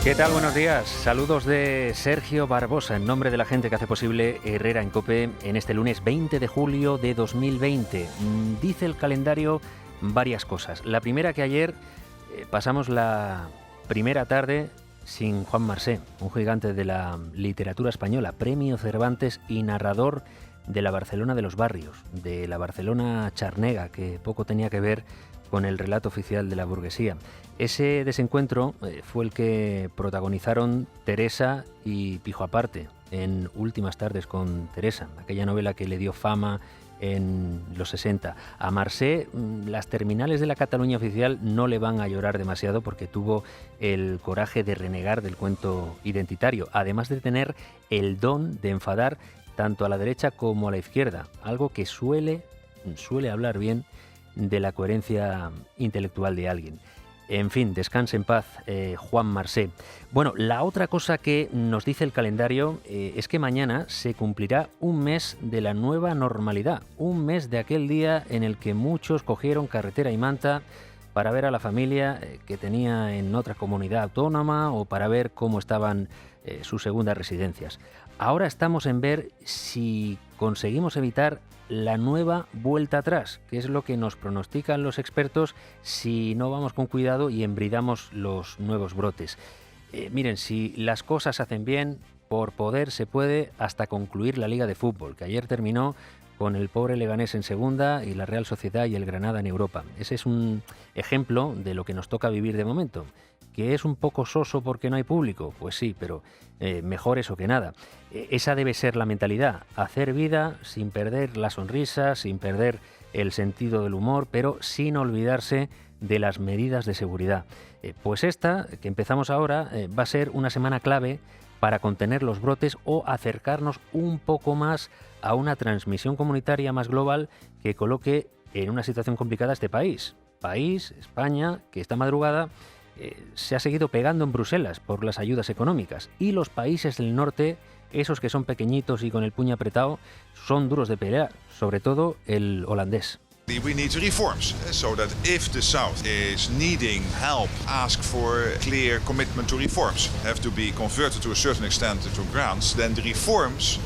¿Qué tal? Buenos días. Saludos de Sergio Barbosa, en nombre de la gente que hace posible Herrera en COPE en este lunes 20 de julio de 2020. Dice el calendario varias cosas. La primera, que ayer pasamos la primera tarde sin Juan Marsé, un gigante de la literatura española, premio Cervantes y narrador de la Barcelona de los barrios, de la Barcelona charnega, que poco tenía que ver con el relato oficial de la burguesía. Ese desencuentro fue el que protagonizaron Teresa y Pijo Aparte en Últimas tardes con Teresa, aquella novela que le dio fama en los 60. A Marsé, las terminales de la Cataluña oficial no le van a llorar demasiado porque tuvo el coraje de renegar del cuento identitario, además de tener el don de enfadar tanto a la derecha como a la izquierda, algo que suele hablar bien de la coherencia intelectual de alguien. En fin, descanse en paz, Juan Marsé. Bueno, la otra cosa que nos dice el calendario es que mañana se cumplirá un mes de la nueva normalidad, un mes de aquel día en el que muchos cogieron carretera y manta para ver a la familia que tenía en otra comunidad autónoma o para ver cómo estaban sus segundas residencias. Ahora estamos en ver si conseguimos evitar la nueva vuelta atrás, que es lo que nos pronostican los expertos si no vamos con cuidado y embridamos los nuevos brotes. Miren, si las cosas se hacen bien, por poder se puede hasta concluir la Liga de Fútbol, que ayer terminó con el pobre Leganés en segunda y la Real Sociedad y el Granada en Europa. Ese es un ejemplo de lo que nos toca vivir de momento. ¿Que es un poco soso porque no hay público? Pues sí, pero mejor eso que nada. Esa debe ser la mentalidad, hacer vida sin perder la sonrisa, sin perder el sentido del humor, pero sin olvidarse de las medidas de seguridad. Pues esta, que empezamos ahora, va a ser una semana clave para contener los brotes o acercarnos un poco más a una transmisión comunitaria más global que coloque en una situación complicada a este país. País, España, que esta madrugada se ha seguido pegando en Bruselas por las ayudas económicas, y los países del norte, esos que son pequeñitos y con el puño apretado, son duros de pelear, sobre todo el holandés. We need reforms, so that if the South is needing help, ask for clear commitment to reforms. Have to be converted to a certain extent into grants, then the reforms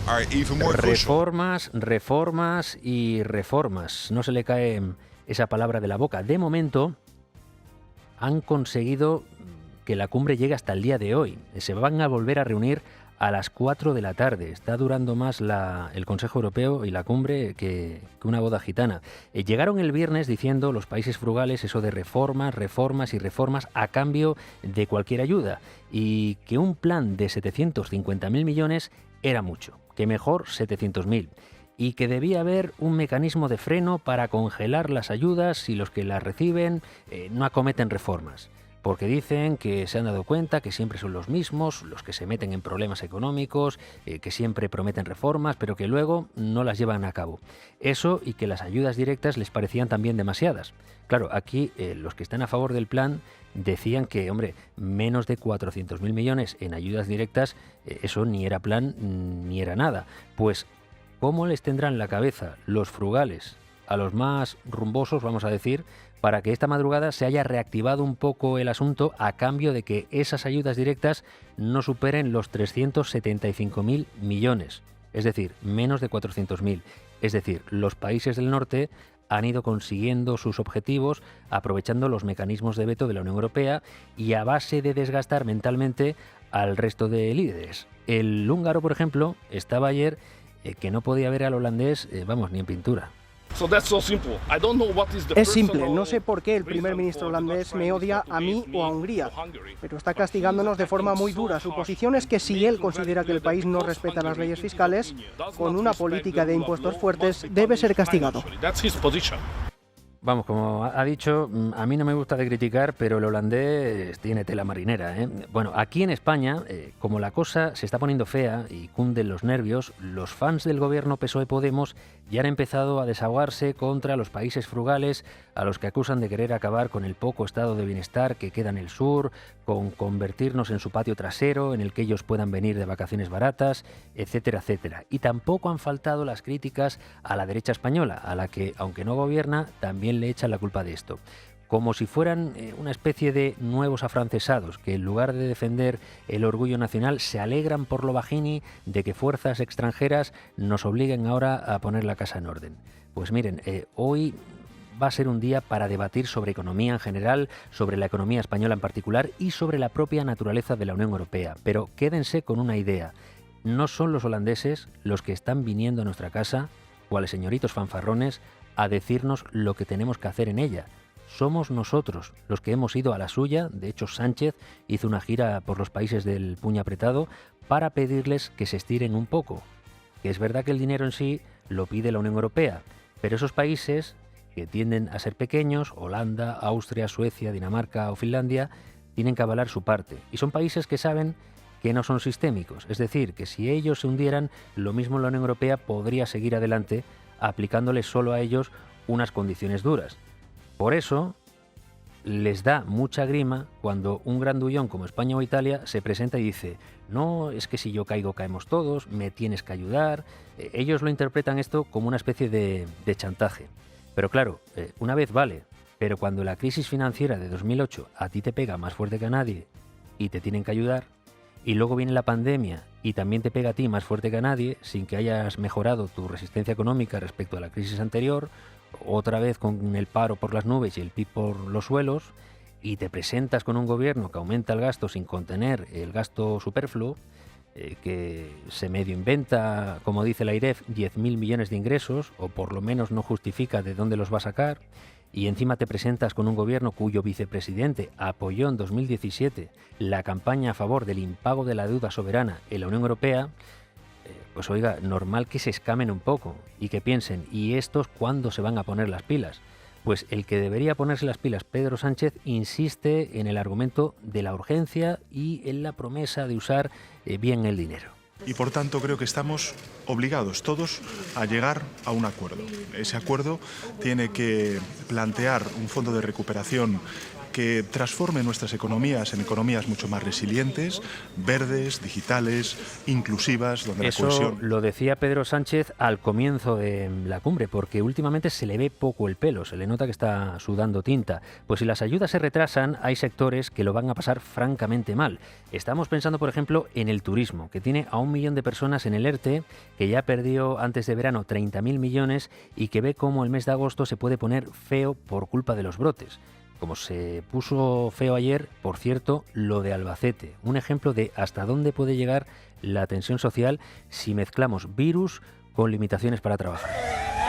are even more crucial. Reformas y reformas. No se le cae esa palabra de la boca. De momento han conseguido que la cumbre llegue hasta el día de hoy. Se van a volver a reunir a las 4 de la tarde. Está durando más el Consejo Europeo y la cumbre que una boda gitana. Llegaron el viernes diciendo los países frugales eso de reformas a cambio de cualquier ayuda, y que un plan de 750.000 millones era mucho, que mejor 700.000. Y que debía haber un mecanismo de freno para congelar las ayudas si los que las reciben no acometen reformas. Porque dicen que se han dado cuenta que siempre son los mismos los que se meten en problemas económicos, que siempre prometen reformas, pero que luego no las llevan a cabo. Eso, y que las ayudas directas les parecían también demasiadas. Claro, aquí los que están a favor del plan decían que, hombre, menos de 400.000 millones en ayudas directas, eso ni era plan ni era nada. Pues, ¿cómo les tendrán la cabeza los frugales a los más rumbosos, vamos a decir, para que esta madrugada se haya reactivado un poco el asunto a cambio de que esas ayudas directas no superen los 375.000 millones? Es decir, menos de 400.000. Es decir, los países del norte han ido consiguiendo sus objetivos aprovechando los mecanismos de veto de la Unión Europea y a base de desgastar mentalmente al resto de líderes. El húngaro, por ejemplo, estaba ayer que no podía ver al holandés, ni en pintura. Es simple, no sé por qué el primer ministro holandés me odia a mí o a Hungría, pero está castigándonos de forma muy dura. Su posición es que si él considera que el país no respeta las leyes fiscales, con una política de impuestos fuertes, debe ser castigado. Vamos, como ha dicho, a mí no me gusta de criticar, pero el holandés tiene tela marinera, ¿eh? Bueno, aquí en España, como la cosa se está poniendo fea y cunden los nervios, los fans del gobierno PSOE-Podemos ya han empezado a desahogarse contra los países frugales, a los que acusan de querer acabar con el poco estado de bienestar que queda en el sur, con convertirnos en su patio trasero, en el que ellos puedan venir de vacaciones baratas, etcétera, etcétera. Y tampoco han faltado las críticas a la derecha española, a la que, aunque no gobierna, también le echan la culpa de esto. como si fueran una especie de nuevos afrancesados, que en lugar de defender el orgullo nacional se alegran por lo bajini de que fuerzas extranjeras nos obliguen ahora a poner la casa en orden. Pues miren, hoy va a ser un día para debatir sobre economía en general, sobre la economía española en particular y sobre la propia naturaleza de la Unión Europea. Pero quédense con una idea, no son los holandeses los que están viniendo a nuestra casa, cuales señoritos fanfarrones, a decirnos lo que tenemos que hacer en ella. Somos nosotros los que hemos ido a la suya. De hecho, Sánchez hizo una gira por los países del puño apretado para pedirles que se estiren un poco. Que es verdad que el dinero en sí lo pide la Unión Europea, pero esos países, que tienden a ser pequeños, Holanda, Austria, Suecia, Dinamarca o Finlandia, tienen que avalar su parte. Y son países que saben que no son sistémicos. Es decir, que si ellos se hundieran, lo mismo la Unión Europea podría seguir adelante aplicándoles solo a ellos unas condiciones duras. Por eso les da mucha grima cuando un grandullón como España o Italia se presenta y dice: no, es que si yo caigo caemos todos, me tienes que ayudar. Ellos lo interpretan esto como una especie de chantaje. Pero claro, una vez vale, pero cuando la crisis financiera de 2008 a ti te pega más fuerte que a nadie y te tienen que ayudar, y luego viene la pandemia y también te pega a ti más fuerte que a nadie sin que hayas mejorado tu resistencia económica respecto a la crisis anterior, otra vez con el paro por las nubes y el PIB por los suelos, y te presentas con un gobierno que aumenta el gasto sin contener el gasto superfluo, que se medio inventa, como dice la AIREF, 10.000 millones de ingresos, o por lo menos no justifica de dónde los va a sacar, y encima te presentas con un gobierno cuyo vicepresidente apoyó en 2017 la campaña a favor del impago de la deuda soberana en la Unión Europea, pues oiga, normal que se escamen un poco y que piensen, ¿y estos cuándo se van a poner las pilas? Pues el que debería ponerse las pilas, Pedro Sánchez, insiste en el argumento de la urgencia y en la promesa de usar bien el dinero. Y por tanto creo que estamos obligados todos a llegar a un acuerdo. Ese acuerdo tiene que plantear un fondo de recuperación que transforme nuestras economías en economías mucho más resilientes, verdes, digitales, inclusivas, donde Eso la cohesión... lo decía Pedro Sánchez al comienzo de la cumbre, porque últimamente se le ve poco el pelo, se le nota que está sudando tinta. Pues si las ayudas se retrasan, hay sectores que lo van a pasar francamente mal. Estamos pensando, por ejemplo, en el turismo, que tiene a 1 millón de personas en el ERTE, que ya perdió antes de verano 30.000 millones y que ve cómo el mes de agosto se puede poner feo por culpa de los brotes. Como se puso feo ayer, por cierto, lo de Albacete. Un ejemplo de hasta dónde puede llegar la tensión social si mezclamos virus con limitaciones para trabajar.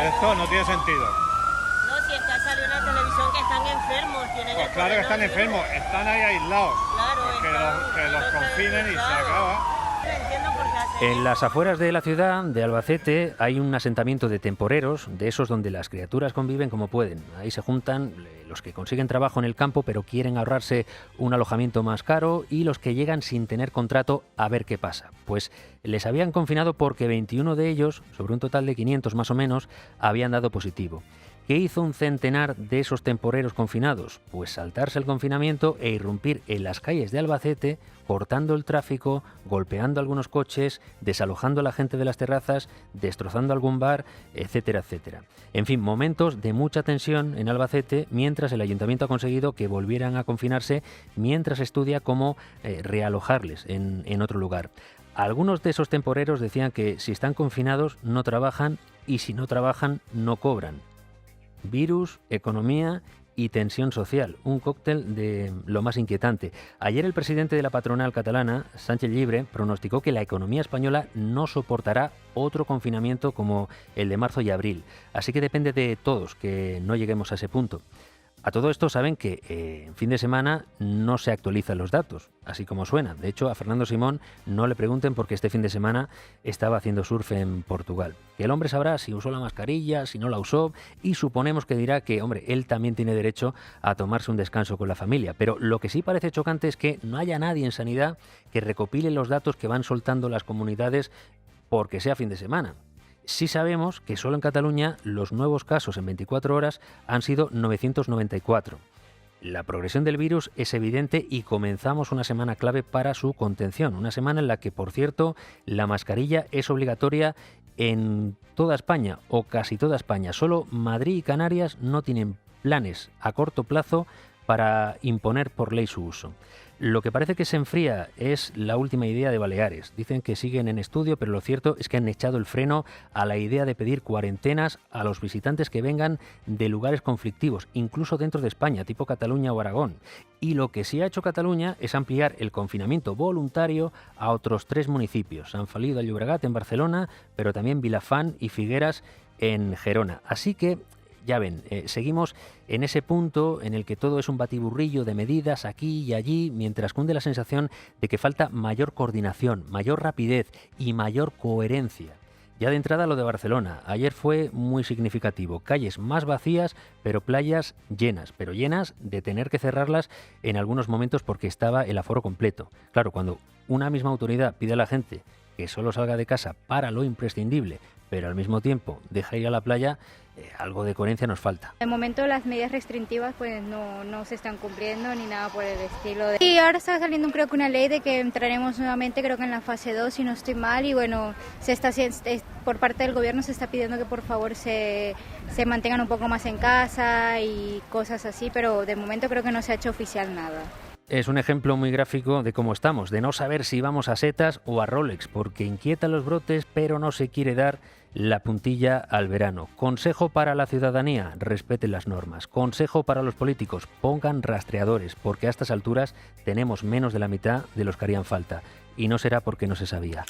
Esto no tiene sentido. No, si es que ha salido en la televisión que están enfermos. Pues claro que están enfermos, están ahí aislados. Claro, que los confinen y se acaba. Entiendo por qué hacen En las afueras de la ciudad de Albacete hay un asentamiento de temporeros, de esos donde las criaturas conviven como pueden. Ahí se juntan los que consiguen trabajo en el campo pero quieren ahorrarse un alojamiento más caro y los que llegan sin tener contrato a ver qué pasa. Pues les habían confinado porque 21 de ellos, sobre un total de 500 más o menos, habían dado positivo. ¿Qué hizo un centenar de esos temporeros confinados? Pues saltarse el confinamiento e irrumpir en las calles de Albacete, cortando el tráfico, golpeando algunos coches, desalojando a la gente de las terrazas, destrozando algún bar, etcétera, etcétera. En fin, momentos de mucha tensión en Albacete, mientras el ayuntamiento ha conseguido que volvieran a confinarse, mientras estudia cómo realojarles en otro lugar. Algunos de esos temporeros decían que si están confinados no trabajan y si no trabajan no cobran. Virus, economía y tensión social, un cóctel de lo más inquietante. Ayer el presidente de la patronal catalana, Sánchez Llibre, pronosticó que la economía española no soportará otro confinamiento como el de marzo y abril. Así que depende de todos que no lleguemos a ese punto. A todo esto saben que en fin de semana no se actualizan los datos, así como suena. De hecho, a Fernando Simón no le pregunten porque este fin de semana estaba haciendo surf en Portugal. Que el hombre sabrá si usó la mascarilla, si no la usó, y suponemos que dirá que, hombre, él también tiene derecho a tomarse un descanso con la familia. Pero lo que sí parece chocante es que no haya nadie en sanidad que recopile los datos que van soltando las comunidades porque sea fin de semana. Sí sabemos que solo en Cataluña los nuevos casos en 24 horas han sido 994. La progresión del virus es evidente y comenzamos una semana clave para su contención. Una semana en la que, por cierto, la mascarilla es obligatoria en toda España o casi toda España. Solo Madrid y Canarias no tienen planes a corto plazo para imponer por ley su uso. Lo que parece que se enfría es la última idea de Baleares. Dicen que siguen en estudio, pero lo cierto es que han echado el freno a la idea de pedir cuarentenas a los visitantes que vengan de lugares conflictivos, incluso dentro de España, tipo Cataluña o Aragón. Y lo que sí ha hecho Cataluña es ampliar el confinamiento voluntario a otros 3 municipios, Sant Feliu de Llobregat en Barcelona, pero también Vilafant y Figueras en Gerona. Así que ya ven, seguimos en ese punto en el que todo es un batiburrillo de medidas aquí y allí, mientras cunde la sensación de que falta mayor coordinación, mayor rapidez y mayor coherencia. Ya de entrada lo de Barcelona. Ayer fue muy significativo. Calles más vacías, pero playas llenas. Pero llenas de tener que cerrarlas en algunos momentos porque estaba el aforo completo. Claro, cuando una misma autoridad pide a la gente que solo salga de casa para lo imprescindible, pero al mismo tiempo deja ir a la playa, algo de coherencia nos falta. De momento las medidas restrictivas pues no se están cumpliendo ni nada por el estilo. Y ahora está saliendo creo que una ley de que entraremos nuevamente creo que en la fase 2 si no estoy mal y bueno, por parte del gobierno se está pidiendo que por favor se mantengan un poco más en casa y cosas así, pero de momento creo que no se ha hecho oficial nada. Es un ejemplo muy gráfico de cómo estamos, de no saber si vamos a setas o a Rolex, porque inquietan los brotes, pero no se quiere dar la puntilla al verano. Consejo para la ciudadanía, respeten las normas. Consejo para los políticos, pongan rastreadores, porque a estas alturas tenemos menos de la mitad de los que harían falta. Y no será porque no se sabía.